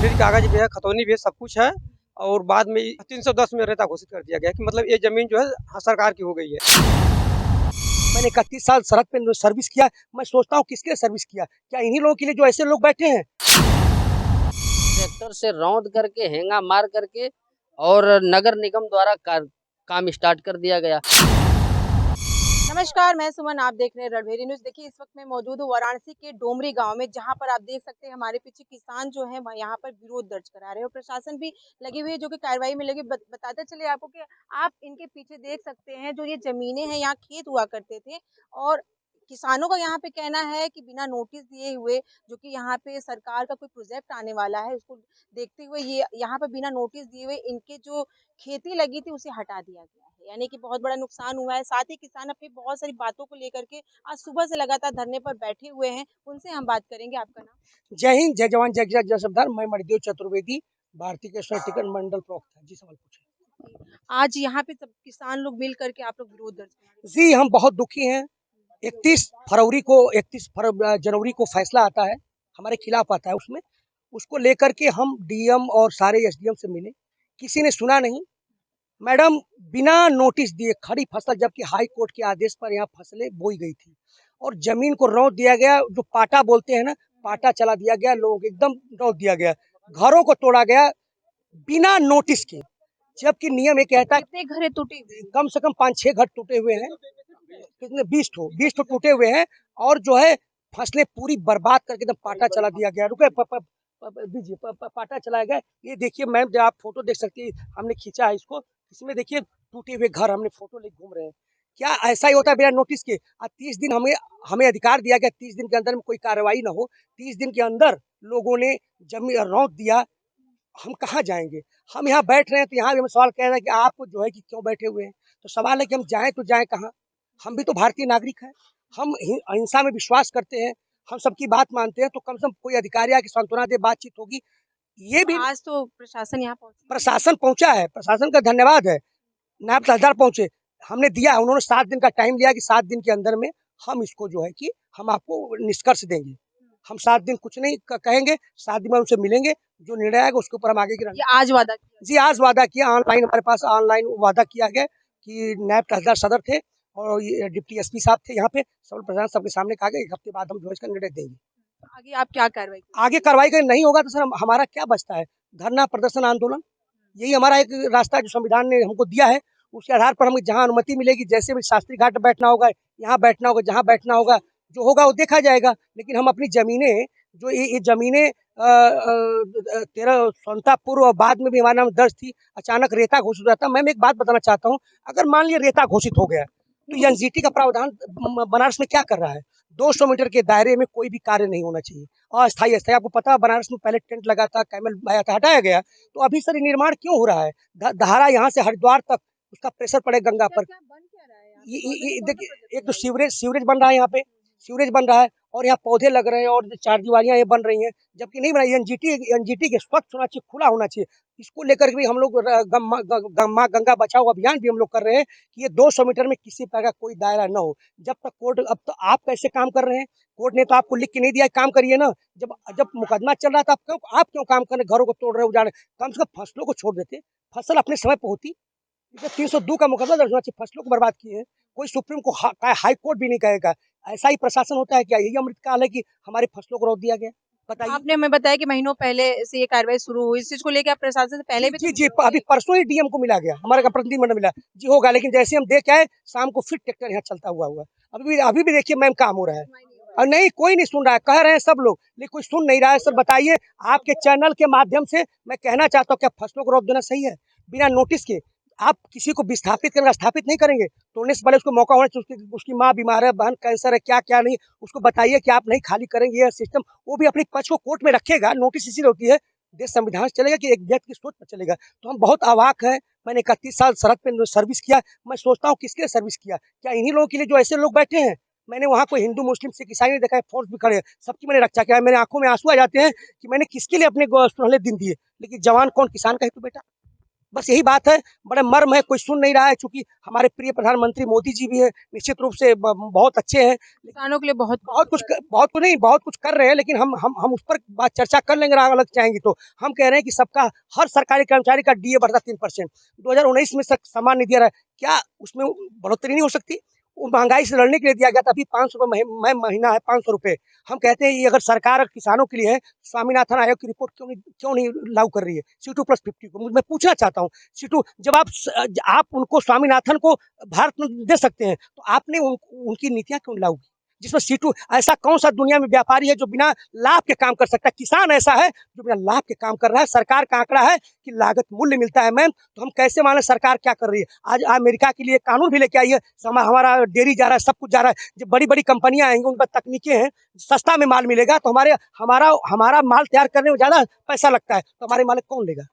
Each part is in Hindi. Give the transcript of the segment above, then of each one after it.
फिर कागज भी है, खतौनी भी है, सब कुछ है। और बाद में 310 में रेता घोषित कर दिया गया कि मतलब ये जमीन जो है सरकार की हो गई है। मैंने 31 साल सरहद पे सर्विस किया। मैं सोचता हूँ किसके लिए सर्विस किया? क्या इन्हीं लोगों के लिए जो ऐसे लोग बैठे हैं? ट्रैक्टर से रौंद करके हेंगा मार करके और नगर निगम द्वारा काम स्टार्ट कर दिया गया। नमस्कार, मैं सुमन, आप देख रहे हैं रणभेरी न्यूज़। देखिए, इस वक्त मैं मौजूद हूँ वाराणसी के डोमरी गांव में, जहां पर आप देख सकते हैं हमारे पीछे किसान जो हैं यहाँ पर विरोध दर्ज करा रहे हैं और प्रशासन भी लगी हुई है जो कि कार्रवाई में लगी। बताते चले आपको कि आप इनके पीछे देख सकते हैं जो ये जमीनें हैं, यहाँ खेत हुआ करते थे और किसानों का यहाँ पे कहना है कि बिना नोटिस दिए हुए, जो कि यहाँ पे सरकार का कोई प्रोजेक्ट आने वाला है, उसको देखते हुए ये यहाँ पे बिना नोटिस दिए हुए इनके जो खेती लगी थी उसे हटा दिया गया है। यानी कि बहुत बड़ा नुकसान हुआ है। साथ ही किसान अपनी बहुत सारी बातों को लेकर के आज सुबह से लगातार धरने पर बैठे हुए हैं। उनसे हम बात करेंगे। आपका नाम? जय हिंद, जय जवान, जय किसान, जय सरदार। मैं मणिदेव चतुर्वेदी, भारतीय कृषि टिकट मंडल प्रवक्ता। जी, सवाल पूछे। आज यहाँ पे सब किसान लोग मिल करके आप लोग विरोध दर्ज करा रहे जी, हम बहुत दुखी हैं। 31 जनवरी को फैसला आता है, हमारे खिलाफ आता है। उसमें उसको लेकर के हम डीएम और सारे एसडीएम से मिले, किसी ने सुना नहीं। मैडम, बिना नोटिस दिए खड़ी फसल, जबकि हाई कोर्ट के आदेश पर यहाँ फसलें बोई गई थी और जमीन को रौंद दिया गया। जो पाटा बोलते हैं ना, पाटा चला दिया गया, लोगों को एकदम रौंद दिया गया, घरों को तोड़ा गया बिना नोटिस के। जबकि नियम ये कहता है कितने घर टूटे हुए? कम से कम 5-6 घर टूटे हुए हैं। कितने? 20 ठो टूटे हुए हैं। और जो है फसलें पूरी बर्बाद करके एकदम पाटा चला दिया गया। रुके दीजिए, पाटा चलाया गया। ये देखिए मैम, जो आप फोटो देख सकती है, हमने खींचा है इसको। इसमें देखिए टूटे हुए घर, हमने फोटो लेके घूम रहे हैं। क्या ऐसा ही होता है बिना नोटिस के? 30 दिन हमें हमें अधिकार दिया गया, 30 दिन के अंदर में कोई कार्रवाई ना हो। 30 दिन के अंदर लोगों ने जमीन रौंद दिया। हम कहाँ जाएंगे? हम यहाँ बैठ रहे हैं तो यहाँ भी हम सवाल कह रहे हैं कि आप जो है कि क्यों बैठे हुए हैं? तो सवाल है कि हम जाएं तो जाएं कहाँ? हम भी तो भारतीय नागरिक हैं। हम अहिंसा में विश्वास करते हैं, हम सबकी बात मानते हैं। तो कम से कम कोई अधिकारी आके सांत्वना दे, बातचीत होगी। ये तो भी आज तो प्रशासन यहाँ पहुंचा। प्रशासन पहुंचा है, प्रशासन का धन्यवाद है। नायब तहसीलदार पहुंचे, हमने दिया, उन्होंने 7 दिन का टाइम लिया कि 7 दिन के अंदर में हम इसको जो है कि हम आपको निष्कर्ष देंगे। हम 7 दिन कुछ नहीं कहेंगे, 7 दिन में उनसे मिलेंगे, जो निर्णय आएगा उसके ऊपर हम आगे की ये आज वादा किया? जी, आज वादा किया। ऑनलाइन हमारे पास ऑनलाइन वादा किया गया कि नायब तहसीलदार सदर थे और ये डिप्टी एसपी साहब थे यहाँ पे, सब प्रधान सबके सामने कहा गया 1 हफ्ते बाद हम जो है इसका निर्णय देंगे। आगे आप क्या कार्रवाई करेंगे? आगे कार्रवाई करें, नहीं होगा तो सर हमारा क्या बचता है? धरना, प्रदर्शन, आंदोलन, यही हमारा एक रास्ता है जो संविधान ने हमको दिया है। उसके आधार पर हमें जहाँ अनुमति मिलेगी, जैसे भी शास्त्री घाट बैठना होगा, यहाँ बैठना होगा, जहाँ बैठना होगा, जो होगा वो देखा जाएगा। लेकिन हम अपनी जमीनें, जो ये जमीनें 13 स्वतंत्रता पूर्व और बाद में भी हमारे नाम दर्ज थी, अचानक रेता घोषित हुआ था। मैं एक बात बताना चाहता हूँ, अगर मान लिया रेता घोषित हो गया तो एनजीटी का प्रावधान बनारस में क्या कर रहा है? 200 मीटर के दायरे में कोई भी कार्य नहीं होना चाहिए। अस्थायी अस्थायी, आपको पता है बनारस में पहले टेंट लगा था, कैमल आया था, हटाया गया। तो अभी सर निर्माण क्यों हो रहा है? धारा यहाँ से हरिद्वार तक, उसका प्रेशर पड़े गंगा पर। क्या बन क्या रहा है यहाँ? ये देखिए, एक तो सीवरेज बन रहा है यहाँ पे, सीवरेज बन रहा है और यहाँ पौधे लग रहे हैं और 4 दीवारियाँ ये बन रही हैं, जबकि नहीं बनाई। एनजीटी के स्वच्छ होना चाहिए, खुला होना चाहिए। इसको लेकर के भी हम लोग माँ गंगा बचाओ अभियान भी हम लोग कर रहे हैं कि ये 200 मीटर में किसी प्रकार का कोई दायरा न हो। जब तक कोर्ट, अब तो आप कैसे काम कर रहे हैं? कोर्ट ने तो आपको लिख के नहीं दिया, काम करिए ना। जब जब मुकदमा चल रहा था, आप क्यों काम कर रहे? घरों को तोड़ रहे, उजाड़ रहे। कम से कम फसलों को छोड़ देते, फसल अपने समय पे होती। 302 का मुकदमा दर्ज होना चाहिए, फसलों को बर्बाद किए हैं। कोई सुप्रीम को हाई कोर्ट भी नहीं कहेगा। ऐसा ही प्रशासन होता है क्या? यही अमृतकाल है कि हमारे फसलों को रोक दिया गया? बताइए। आपने हमें बताया कि महीनों पहले से ये कार्रवाई शुरू हुई। इस चीज को लेकर आप प्रशासन से पहले भी तो जी जी, मिले होंगे। अभी परसों ही डीएम को मिला गया, हमारे प्रतिनिधिमंडल मिला जी, होगा। लेकिन जैसे हम देख आए, शाम को फिर ट्रैक्टर यहाँ चलता हुआ अभी भी देखिए मैम, काम हो रहा है। और नहीं, कोई नहीं सुन रहा है, कह रहे हैं सब लोग, लेकिन कोई सुन नहीं रहा है। सर बताइए, आपके चैनल के माध्यम से मैं कहना चाहता हूँ, क्या फसलों को रोक देना सही है बिना नोटिस के? आप किसी को विस्थापित करेंगे, स्थापित नहीं करेंगे, तोड़ने से पहले उसको मौका होना चाहिए। उसकी माँ बीमार है, बहन कैंसर है, क्या क्या नहीं, उसको बताइए कि आप नहीं खाली करेंगे। ये सिस्टम वो भी अपनी पक्ष को कोर्ट में रखेगा। नोटिस इसीलिए होती है, देश संविधान से चलेगा कि एक व्यक्ति की सोच पर चलेगा। तो हम बहुत अवाक हैं। मैंने 31 साल सरहद पे सर्विस किया। मैं सोचता हूँ किसके लिए सर्विस किया? क्या इन्हीं लोगों के लिए जो ऐसे लोग बैठे हैं? मैंने वहाँ कोई हिंदू, मुस्लिम, सिख, ईसाई नहीं देखा है, फोर्स भी खड़े हैं, सबकी मैंने रक्षा किया है। मेरे आंखों में आंसू आ जाते हैं कि मैंने किसके लिए अपने सुनहरे दिन दिए। लेकिन जवान कौन? किसान का ही तो बेटा। बस यही बात है, बड़े मर्म है, कोई सुन नहीं रहा है। चूंकि हमारे प्रिय प्रधानमंत्री मोदी जी भी है, निश्चित रूप से बहुत अच्छे हैं, किसानों के लिए बहुत बहुत कुछ नहीं, बहुत कुछ कर रहे हैं, लेकिन हम उस पर बात चर्चा कर लेंगे अलग चाहेंगे तो। हम कह रहे हैं कि सबका, हर सरकारी कर्मचारी का डीए बढ़ता 3%। 2019 में सम्मान निधि आ रहा है, क्या उसमें बढ़ोतरी नहीं हो सकती? वो महंगाई से लड़ने के लिए दिया गया था, अभी 500 रुपये महीना है, 500 रुपये। हम कहते हैं ये अगर सरकार किसानों के लिए है, स्वामीनाथन आयोग की रिपोर्ट क्यों नहीं लागू कर रही है C2+50 को? मैं पूछना चाहता हूँ, C2 जब आप उनको, स्वामीनाथन को भारत में दे सकते हैं, तो आपने उनकी नीतियां क्यों लागू की? जिसमें C2, ऐसा कौन सा दुनिया में व्यापारी है जो बिना लाभ के काम कर सकता है? किसान ऐसा है जो बिना लाभ के काम कर रहा है। सरकार का आंकड़ा है कि लागत मूल्य मिलता है मैम, तो हम कैसे माने सरकार क्या कर रही है? आज अमेरिका के लिए कानून भी लेके आई है, हमारा डेयरी जा रहा है, सब कुछ जा रहा है। जो बड़ी बड़ी कंपनियां आएंगी, उन पर तकनीकें हैं, सस्ता में माल मिलेगा, तो हमारा माल तैयार करने में ज्यादा पैसा लगता है, तो हमारे माल कौन लेगा?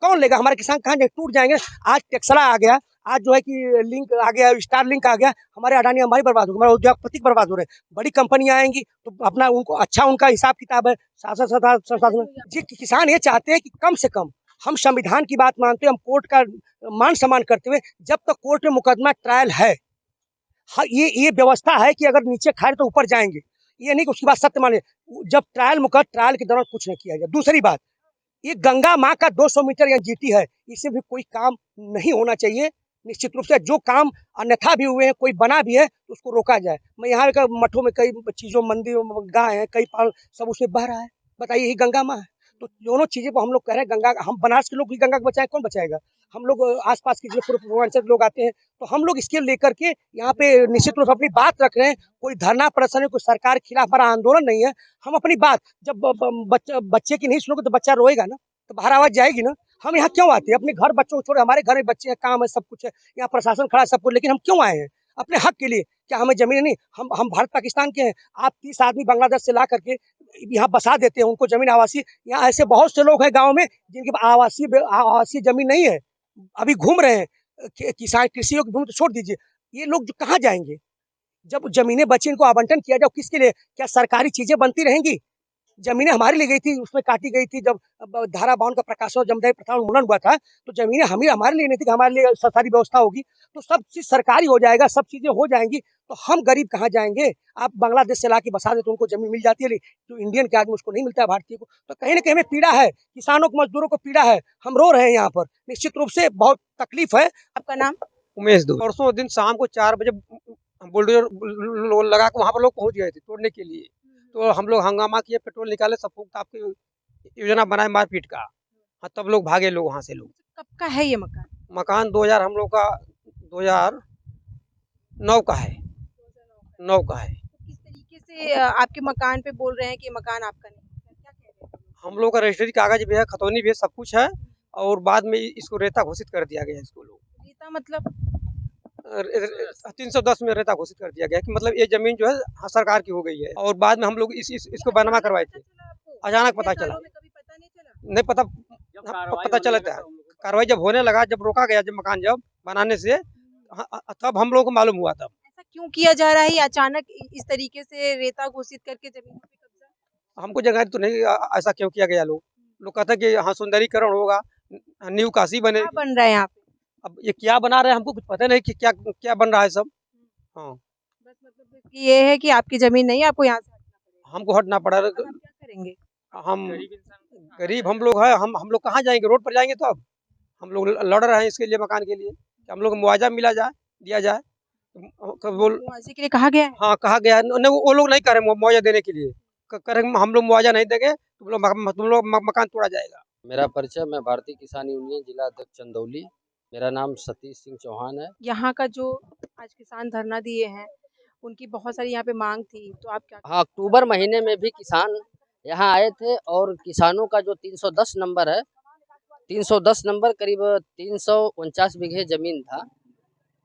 कौन लेगा? हमारे किसान कहाँ जाएंगे? टूट जाएंगे। आज टेक्सला आ गया, आज जो है कि लिंक आ गया, स्टार लिंक आ गया, हमारे अडानी हमारी बर्बाद हो गए, हमारे उद्योगपति बर्बाद हो रहे हैं। बड़ी कंपनियां आएंगी तो अपना उनको अच्छा उनका हिसाब किताब है, शासन जी। किसान ये चाहते हैं कि कम से कम, हम संविधान की बात मानते हैं, हम कोर्ट का मान सम्मान करते हुए, जब तक कोर्ट में मुकदमा ट्रायल है, ये व्यवस्था है कि अगर नीचे खाए तो ऊपर जाएंगे, ये नहीं कि उसकी बात सत्य माने। जब ट्रायल के दौरान कुछ नहीं किया जाए। दूसरी बात, ये गंगा माँ का 200 मीटर या जीटी है, इससे भी कोई काम नहीं होना चाहिए। निश्चित रूप से जो काम अन्यथा भी हुए हैं, कोई बना भी है, तो उसको रोका जाए। मैं यहाँ का मठों में कई चीजों, मंदिर, गाय है, कई पाल, सब उसमें बह रहा है। बताइए, यही गंगा माँ है। तो दोनों चीजें को हम लोग कह रहे हैं, गंगा, हम बनारस के लोग भी गंगा को बचाए, कौन बचाएगा? हम लोग आसपास के जो पूर्वांचल के लोग आते हैं, तो हम लोग इसके लेकर के यहाँ पे निश्चित रूप से अपनी बात रख रहे हैं। कोई धरना प्रदर्शन है, कोई सरकार के खिलाफ हमारा आंदोलन नहीं है। हम अपनी बात, जब बच्चे की नहीं सुनोगे तो बच्चा रोएगा ना, तो बाहर आवाज जाएगी ना। हम यहाँ क्यों आते हैं? अपने घर बच्चों को छोड़े, हमारे घर में बच्चे हैं, काम है, सब कुछ है, यहाँ प्रशासन खड़ा है, सब कुछ, लेकिन हम क्यों आए हैं? अपने हक के लिए। क्या हमें जमीन नहीं? हम भारत पाकिस्तान के हैं। आप 30 आदमी बांग्लादेश से ला करके यहाँ बसा देते हैं, उनको जमीन आवासीय। यहाँ ऐसे बहुत से लोग हैं गाँव में जिनके पास आवासीय जमीन नहीं है, अभी घूम रहे हैं। किसान, कृषि की भूमि तो छोड़ दीजिए, ये लोग जो कहाँ जाएंगे? जब जमीनें बची, इनको आवंटन किया जाए, किसके लिए? क्या सरकारी चीजें बनती रहेंगी? जमीनें हमारी ली गई थी, उसमें काटी गई थी। जब धारा 52 का प्रकाशन, जमदाई प्रथा उन्मूलन हुआ था, तो जमीनें हमारे लिए नहीं थी कि हमारे लिए सरकारी व्यवस्था होगी। तो सब चीज सरकारी हो जाएगा, सब चीजें हो जाएंगी, तो हम गरीब कहाँ जाएंगे? आप बांग्लादेश से ला के बसा दे तो उनको जमीन मिल जाती है, जो इंडियन के आदमी उसको नहीं मिलता है, भारतीय को। तो कहीं ना कहीं हमें पीड़ा है, किसानों को, मजदूरों को पीड़ा है। हम रो रहे हैं यहाँ पर, निश्चित रूप से बहुत तकलीफ है। आपका नाम? उमेश दो। परसों दिन शाम को 4 बजे बुलडोजर लगा के वहाँ पर लोग पहुँच गए थे तोड़ने के लिए। तो हम लोग हंगामा किए, पेट्रोल निकाले, सब फूक ताप के योजना बनाए मारपीट का। हाँ, तब लोग भागे, लोग वहाँ से। लोग, कब का है ये मकान? मकान 2000 हम लोग का 2009 का है, 9 का है। किस तरीके से आपके मकान पे बोल रहे हैं कि ये मकान आपका नहीं है? क्या कह रहे हैं? हम लोग का रजिस्ट्री कागज भी है, खतौनी भी है, सब कुछ है। और बाद में इसको रेता घोषित कर दिया गया इसको। लोग रेता मतलब? 310 में रेता घोषित कर दिया गया कि मतलब ये जमीन जो है, हाँ, सरकार की हो गई है। और बाद में हम लोग इसको बनामा करवाए थे। अचानक पता चला। कभी पता नहीं चला? नहीं पता, पता चला था कार्रवाई जब होने लगा, जब रोका गया, जब मकान जब बनाने से, तब हम लोगों को मालूम हुआ। तब ऐसा क्यों किया जा रहा है ये अचानक इस तरीके से रेता घोषित करके जमीनों पे कब्जा? हमको जगह तो नहीं, ऐसा क्यों किया गया? लोग कहते हैं कि हाँ सुंदरीकरण होगा, न्यू काशी क्या बनेगी। बन रहा है यहाँ पे? अब ये क्या बना रहे हैं, हमको कुछ पता नहीं कि क्या क्या बन रहा है सब। हाँ, बस मतलब कि ये है कि आपकी जमीन नहीं है, आपको यहाँ से हटना पड़ेगा। हमको हटना पड़ा। अब आप क्या करेंगे? हम गरीब हम लोग हैं, हम लोग कहाँ जाएंगे? रोड पर जाएंगे? तो अब हम लोग लड़ रहे हैं इसके लिए, मकान के लिए, कि हम लोग को मुआवजा मिला जाए, दिया जाए। मुआवजे के लिए कहा गया है? हाँ, कहा गया है। नहीं, वो लोग नहीं करे मुआवजा देने के लिए, करे हम लोग मुआवजा नहीं देंगे, तुम लोग मकान तोड़ा जाएगा। मेरा परिचय, मैं भारतीय किसान यूनियन जिला अध्यक्ष चंदौली, मेरा नाम सतीश सिंह चौहान है। यहाँ का जो आज किसान धरना दिए हैं, उनकी बहुत सारी यहाँ पे मांग थी, तो आप क्या? हाँ, अक्टूबर महीने में भी किसान यहाँ आए थे और किसानों का जो 310 नंबर है, 310 नंबर करीब 349 बीघे जमीन था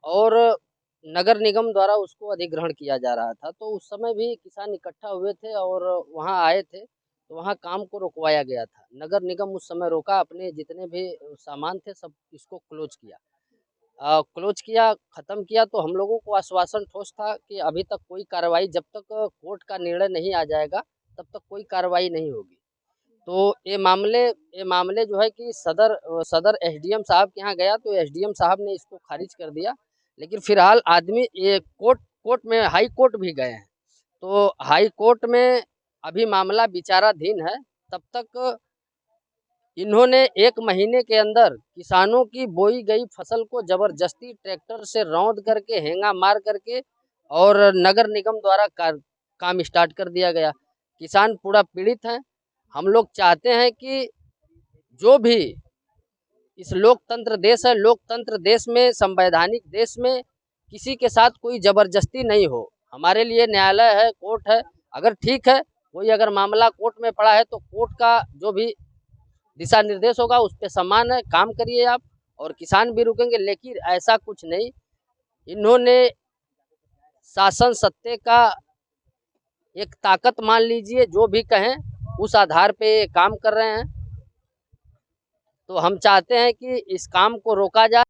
और नगर निगम द्वारा उसको अधिग्रहण किया जा रहा था। तो उस समय भी किसान इकट्ठा हुए थे और वहाँ आए थे, तो वहाँ काम को रुकवाया गया था। नगर निगम उस समय रोका, अपने जितने भी सामान थे सब इसको क्लोज किया। क्लोज किया, ख़त्म किया, तो हम लोगों को आश्वासन ठोस था कि अभी तक कोई कार्रवाई, जब तक कोर्ट का निर्णय नहीं आ जाएगा तब तक कोई कार्रवाई नहीं होगी। तो ये मामले जो है कि सदर एसडीएम साहब के यहाँ गया, तो एसडीएम साहब ने इसको खारिज कर दिया। लेकिन फिलहाल आदमी ये कोर्ट में हाई कोर्ट भी गए हैं, तो हाई कोर्ट में अभी मामला विचाराधीन है। तब तक इन्होंने 1 महीने के अंदर किसानों की बोई गई फसल को जबरदस्ती ट्रैक्टर से रौंद करके, हेंगा मार करके और नगर निगम द्वारा काम स्टार्ट कर दिया गया। किसान पूरा पीड़ित हैं। हम लोग चाहते हैं कि जो भी इस लोकतंत्र देश में, संवैधानिक देश में किसी के साथ कोई जबरदस्ती नहीं हो। हमारे लिए न्यायालय है, कोर्ट है। अगर ठीक है, कोई अगर मामला कोर्ट में पड़ा है तो कोर्ट का जो भी दिशा निर्देश होगा उस पे सम्मान है, काम करिए आप, और किसान भी रुकेंगे। लेकिन ऐसा कुछ नहीं, इन्होंने शासन सत्ता का एक ताकत मान लीजिए, जो भी कहें उस आधार पे काम कर रहे हैं। तो हम चाहते हैं कि इस काम को रोका जाए।